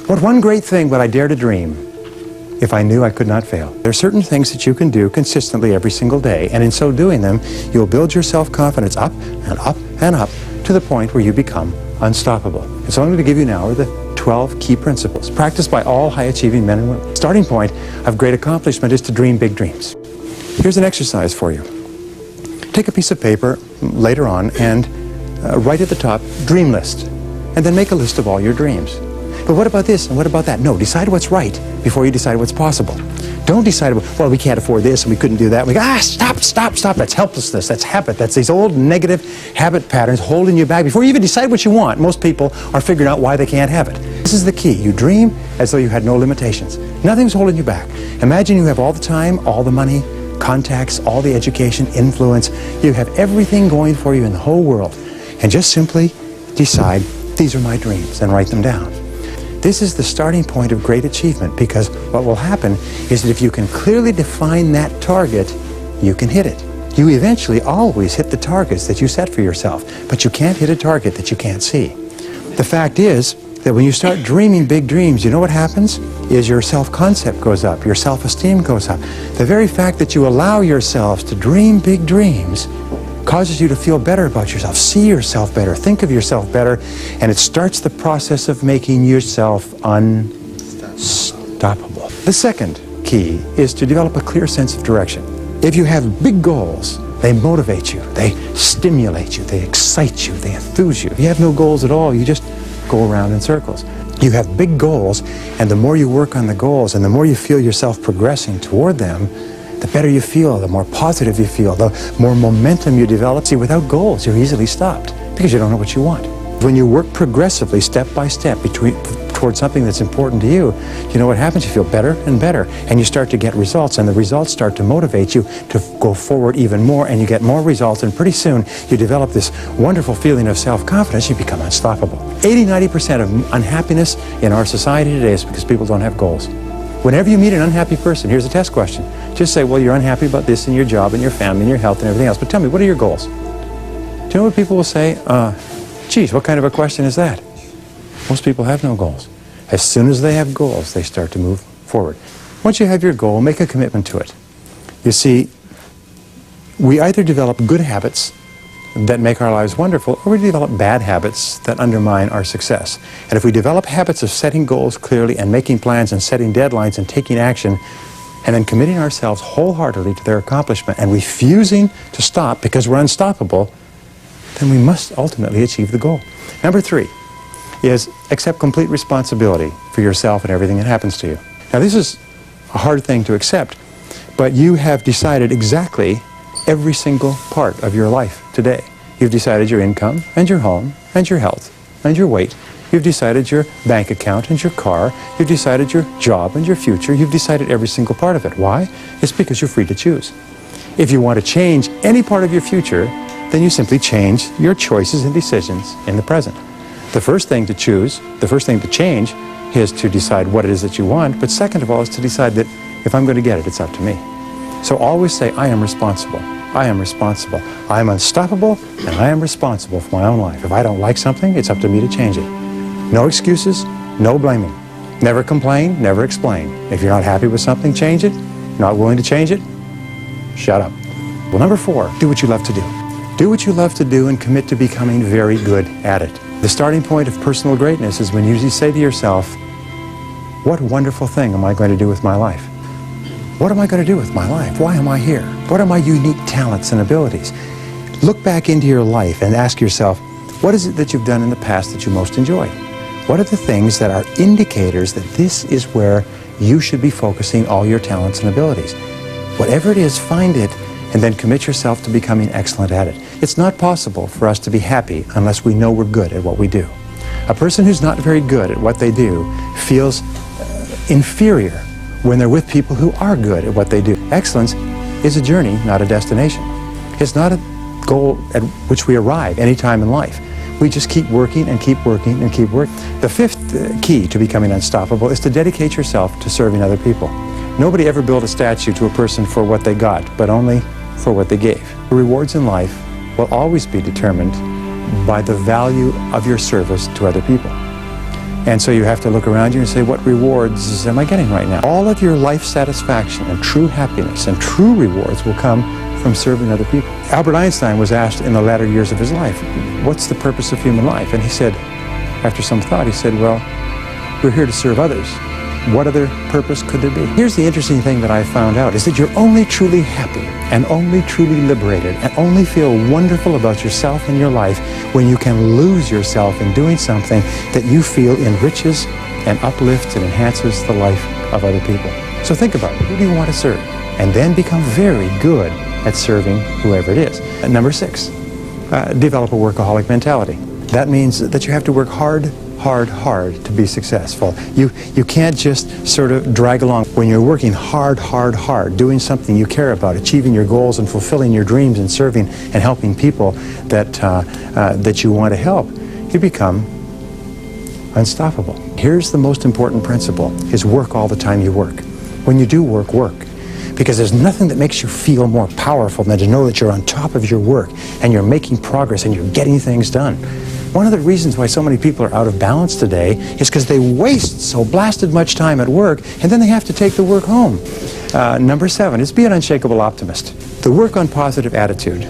What one great thing would I dare to dream if I knew I could not fail? There are certain things that you can do consistently every single day, and in so doing them, you'll build your self-confidence up and up and up to the point where you become unstoppable. And so I'm going to give you now are the 12 key principles practiced by all high-achieving men and women. Starting point of great accomplishment is to dream big dreams. Here's an exercise for you. Take a piece of paper later on and write at the top, dream list, and then make a list of all your dreams. But what about this and what about that? No, decide what's right before you decide what's possible. Don't decide, well, we can't afford this and we couldn't do that. We go, stop. That's helplessness. That's habit. That's these old negative habit patterns holding you back. Before you even decide what you want, most people are figuring out why they can't have it. This is the key. You dream as though you had no limitations. Nothing's holding you back. Imagine you have all the time, all the money, contacts, all the education, influence. You have everything going for you in the whole world. And just simply decide, these are my dreams, and write them down. This is the starting point of great achievement, because what will happen is that if you can clearly define that target, you can hit it. You eventually always hit the targets that you set for yourself, but you can't hit a target that you can't see. The fact is that when you start dreaming big dreams, you know what happens? Is your self-concept goes up, your self-esteem goes up. The very fact that you allow yourselves to dream big dreams causes you to feel better about yourself, see yourself better, think of yourself better, and it starts the process of making yourself unstoppable. The second key is to develop a clear sense of direction. If you have big goals, they motivate you, they stimulate you, they excite you, they enthuse you. If you have no goals at all, you just go around in circles. You have big goals, and the more you work on the goals and the more you feel yourself progressing toward them, the better you feel, the more positive you feel, the more momentum you develop. See, without goals, you're easily stopped because you don't know what you want. When you work progressively, step by step, towards something that's important to you, you know what happens? You feel better and better, and you start to get results, and the results start to motivate you to go forward even more, and you get more results, and pretty soon you develop this wonderful feeling of self-confidence. You become unstoppable. 80–90% of unhappiness in our society today is because people don't have goals. Whenever you meet an unhappy person, here's a test question. Just say, well, you're unhappy about this and your job and your family and your health and everything else, but tell me, what are your goals? Do you know what people will say? Geez, what kind of a question is that? Most people have no goals. As soon as they have goals, they start to move forward. Once you have your goal, make a commitment to it. You see, we either develop good habits that make our lives wonderful, or we develop bad habits that undermine our success. And if we develop habits of setting goals clearly and making plans and setting deadlines and taking action, and then committing ourselves wholeheartedly to their accomplishment and refusing to stop because we're unstoppable, then we must ultimately achieve the goal. Number 3 is accept complete responsibility for yourself and everything that happens to you. Now, this is a hard thing to accept, but you have decided exactly every single part of your life today. You've decided your income and your home and your health and your weight. You've decided your bank account and your car. You've decided your job and your future. You've decided every single part of it. Why? It's because you're free to choose. If you want to change any part of your future, then you simply change your choices and decisions in the present. The first thing to choose, the first thing to change, is to decide what it is that you want, but second of all is to decide that if I'm going to get it, it's up to me. So always say, I am responsible. I am responsible. I am unstoppable, and I am responsible for my own life. If I don't like something, it's up to me to change it. No excuses, no blaming. Never complain, never explain. If you're not happy with something, change it. Not willing to change it, shut up. Well, number 4, do what you love to do. Do what you love to do and commit to becoming very good at it. The starting point of personal greatness is when you say to yourself, what wonderful thing am I going to do with my life? What am I going to do with my life? Why am I here? What are my unique talents and abilities? Look back into your life and ask yourself, what is it that you've done in the past that you most enjoy? What are the things that are indicators that this is where you should be focusing all your talents and abilities? Whatever it is, find it, and then commit yourself to becoming excellent at it. It's not possible for us to be happy unless we know we're good at what we do. A person who's not very good at what they do feels inferior when they're with people who are good at what they do. Excellence is a journey, not a destination. It's not a goal at which we arrive any time in life. We just keep working and keep working and keep working. The 5th key to becoming unstoppable is to dedicate yourself to serving other people. Nobody ever built a statue to a person for what they got, but only for what they gave. The rewards in life will always be determined by the value of your service to other people. And so you have to look around you and say, what rewards am I getting right now? All of your life satisfaction and true happiness and true rewards will come from serving other people. Albert Einstein was asked in the latter years of his life, what's the purpose of human life? And he said, after some thought, he said, well, we're here to serve others. What other purpose could there be? Here's the interesting thing that I found out, is that you're only truly happy and only truly liberated and only feel wonderful about yourself and your life when you can lose yourself in doing something that you feel enriches and uplifts and enhances the life of other people. So think about it. Who do you want to serve? And then become very good at serving whoever it is. And number 6, develop a workaholic mentality. That means that you have to work hard to be successful. You can't just sort of drag along. When you're working hard, doing something you care about, achieving your goals and fulfilling your dreams and serving and helping people that you want to help, you become unstoppable. Here's the most important principle, is work all the time you work. When you do work, work. Because there's nothing that makes you feel more powerful than to know that you're on top of your work and you're making progress and you're getting things done. One of the reasons why so many people are out of balance today is because they waste so blasted much time at work and then they have to take the work home. Number 7 is be an unshakable optimist. The work on positive attitude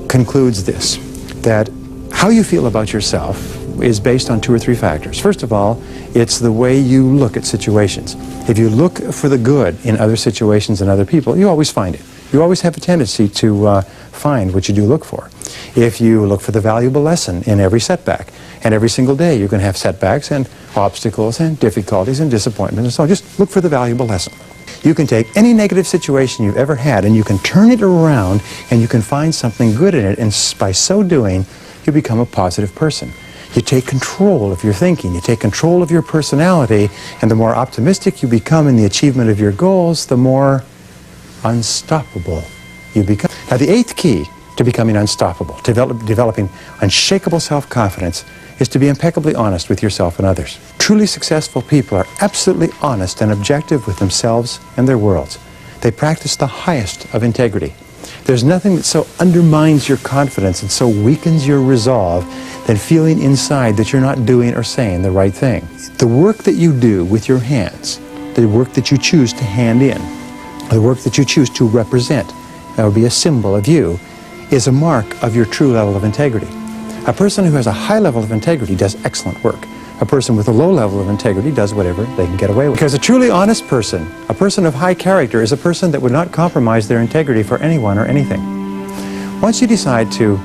concludes this, that how you feel about yourself is based on 2 or 3 factors. First of all, it's the way you look at situations. If you look for the good in other situations and other people, you always find it. You always have a tendency to find what you do look for. If you look for the valuable lesson in every setback, and every single day you're going to have setbacks and obstacles and difficulties and disappointments and so on, just look for the valuable lesson. You can take any negative situation you've ever had and you can turn it around and you can find something good in it, and by so doing, you become a positive person. You take control of your thinking, you take control of your personality, and the more optimistic you become in the achievement of your goals, the more unstoppable you become. Now, the 8th key to becoming unstoppable, developing unshakable self-confidence, is to be impeccably honest with yourself and others. Truly successful people are absolutely honest and objective with themselves and their worlds. They practice the highest of integrity. There's nothing that so undermines your confidence and so weakens your resolve than feeling inside that you're not doing or saying the right thing. The work that you do with your hands, the work that you choose to hand in, the work that you choose to represent, that would be a symbol of you, is a mark of your true level of integrity. A person who has a high level of integrity does excellent work. A person with a low level of integrity does whatever they can get away with. Because a truly honest person, a person of high character, is a person that would not compromise their integrity for anyone or anything. Once you decide to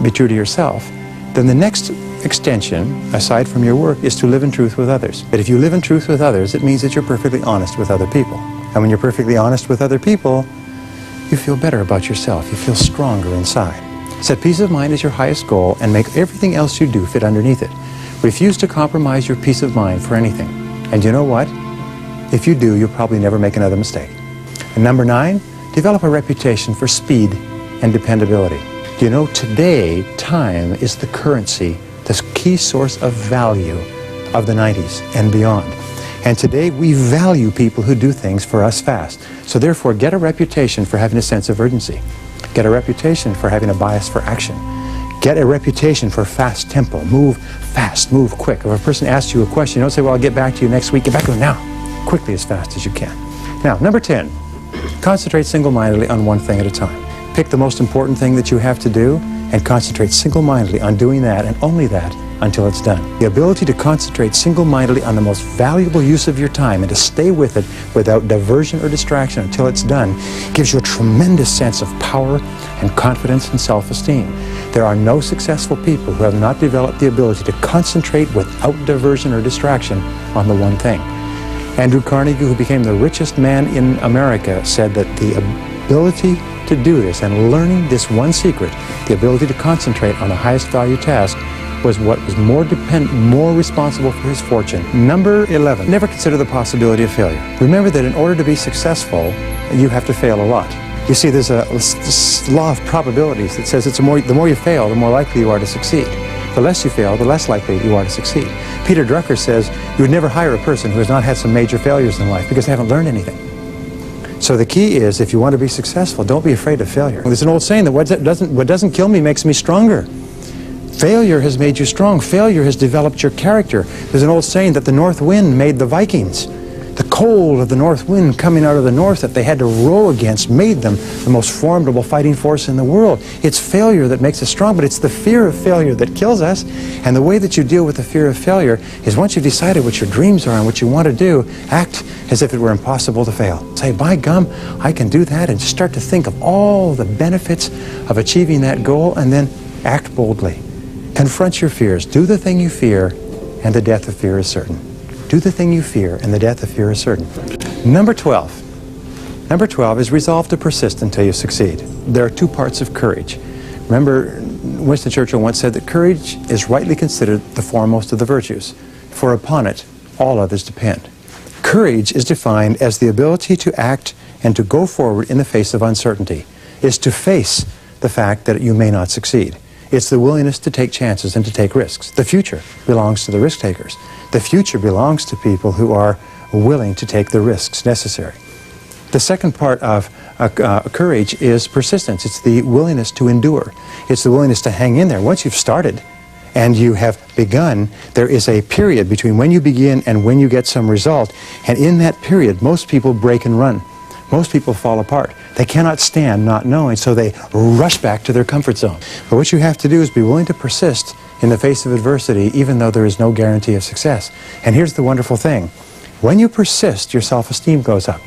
be true to yourself, then the next extension, aside from your work, is to live in truth with others. But if you live in truth with others, it means that you're perfectly honest with other people. And when you're perfectly honest with other people, you feel better about yourself. You feel stronger inside. Set peace of mind as your highest goal and make everything else you do fit underneath it. Refuse to compromise your peace of mind for anything. And you know what? If you do, you'll probably never make another mistake. And number 9, develop a reputation for speed and dependability. Do you know, today, time is the currency, the key source of value of the 90s and beyond. And today, we value people who do things for us fast. So therefore, get a reputation for having a sense of urgency. Get a reputation for having a bias for action. Get a reputation for fast tempo. Move fast, move quick. If a person asks you a question, you don't say, well, I'll get back to you next week. Get back to them now, quickly, as fast as you can. Now, number 10, concentrate single-mindedly on one thing at a time. Pick the most important thing that you have to do and concentrate single-mindedly on doing that and only that until it's done. The ability to concentrate single-mindedly on the most valuable use of your time and to stay with it without diversion or distraction until it's done gives you a tremendous sense of power and confidence and self-esteem. There are no successful people who have not developed the ability to concentrate without diversion or distraction on the one thing. Andrew Carnegie, who became the richest man in America, said that the ability to do this and learning this one secret, the ability to concentrate on the highest value task, was what was more responsible for his fortune. Number 11, never consider the possibility of failure. Remember that in order to be successful, you have to fail a lot. You see, there's a law of probabilities that says the more you fail, the more likely you are to succeed. The less you fail, the less likely you are to succeed. Peter Drucker says you would never hire a person who has not had some major failures in life because they haven't learned anything. So the key is, if you want to be successful, don't be afraid of failure. There's an old saying that what doesn't kill me makes me stronger. Failure has made you strong. Failure has developed your character. There's an old saying that the north wind made the Vikings. The cold of the north wind coming out of the north that they had to row against made them the most formidable fighting force in the world. It's failure that makes us strong, but it's the fear of failure that kills us. And the way that you deal with the fear of failure is once you've decided what your dreams are and what you want to do, act as if it were impossible to fail. Say, by gum, I can do that, and start to think of all the benefits of achieving that goal, and then act boldly. Confront your fears. Do the thing you fear, and the death of fear is certain. Do the thing you fear, and the death of fear is certain. Number 12. Number 12 is resolve to persist until you succeed. There are two parts of courage. Remember, Winston Churchill once said that courage is rightly considered the foremost of the virtues, for upon it all others depend. Courage is defined as the ability to act and to go forward in the face of uncertainty. It's to face the fact that you may not succeed. It's the willingness to take chances and to take risks. The future belongs to the risk takers. The future belongs to people who are willing to take the risks necessary. The second part of courage is persistence. It's the willingness to endure. It's the willingness to hang in there. Once you've started and you have begun, there is a period between when you begin and when you get some result. And in that period, most people break and run. Most people fall apart. They cannot stand not knowing, so they rush back to their comfort zone. But what you have to do is be willing to persist in the face of adversity, even though there is no guarantee of success. And here's the wonderful thing. When you persist, your self-esteem goes up.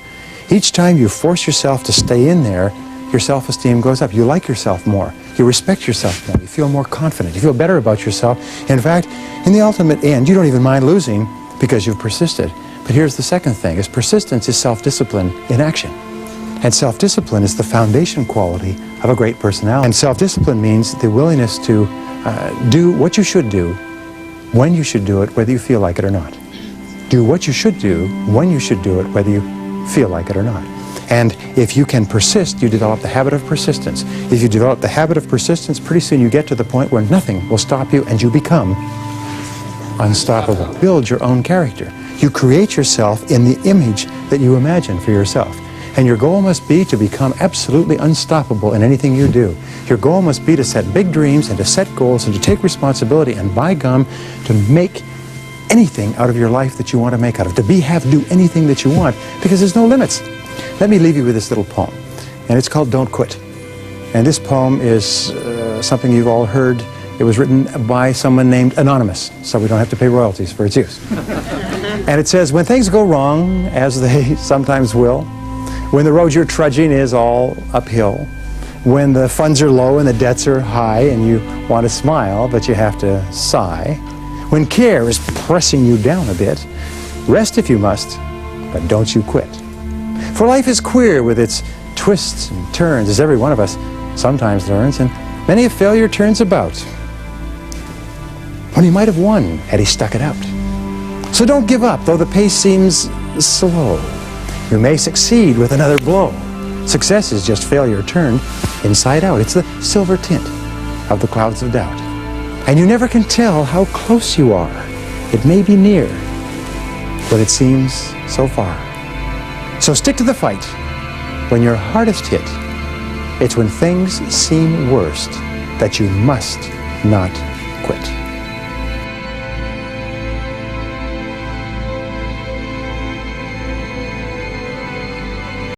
Each time you force yourself to stay in there, your self-esteem goes up. You like yourself more. You respect yourself more. You feel more confident. You feel better about yourself. In fact, in the ultimate end, you don't even mind losing because you've persisted. But here's the second thing, is persistence is self-discipline in action. And self-discipline is the foundation quality of a great personality. And self-discipline means the willingness to do what you should do, when you should do it, whether you feel like it or not. Do what you should do, when you should do it, whether you feel like it or not. And if you can persist, you develop the habit of persistence. If you develop the habit of persistence, pretty soon you get to the point where nothing will stop you and you become unstoppable. Build your own character. You create yourself in the image that you imagine for yourself. And your goal must be to become absolutely unstoppable in anything you do. Your goal must be to set big dreams and to set goals and to take responsibility and, by gum, to make anything out of your life that you want to make out of. To do anything that you want, because there's no limits. Let me leave you with this little poem, and it's called Don't Quit. And this poem is something you've all heard. It was written by someone named Anonymous, so we don't have to pay royalties for its use. And it says, when things go wrong, as they sometimes will, when the road you're trudging is all uphill, when the funds are low and the debts are high and you want to smile but you have to sigh, when care is pressing you down a bit, rest if you must, but don't you quit. For life is queer with its twists and turns, as every one of us sometimes learns, and many a failure turns about when he might have won had he stuck it out. So don't give up, though the pace seems slow. You may succeed with another blow. Success is just failure turned inside out. It's the silver tint of the clouds of doubt. And you never can tell how close you are. It may be near, but it seems so far. So stick to the fight. When you're hardest hit, it's when things seem worst that you must not quit.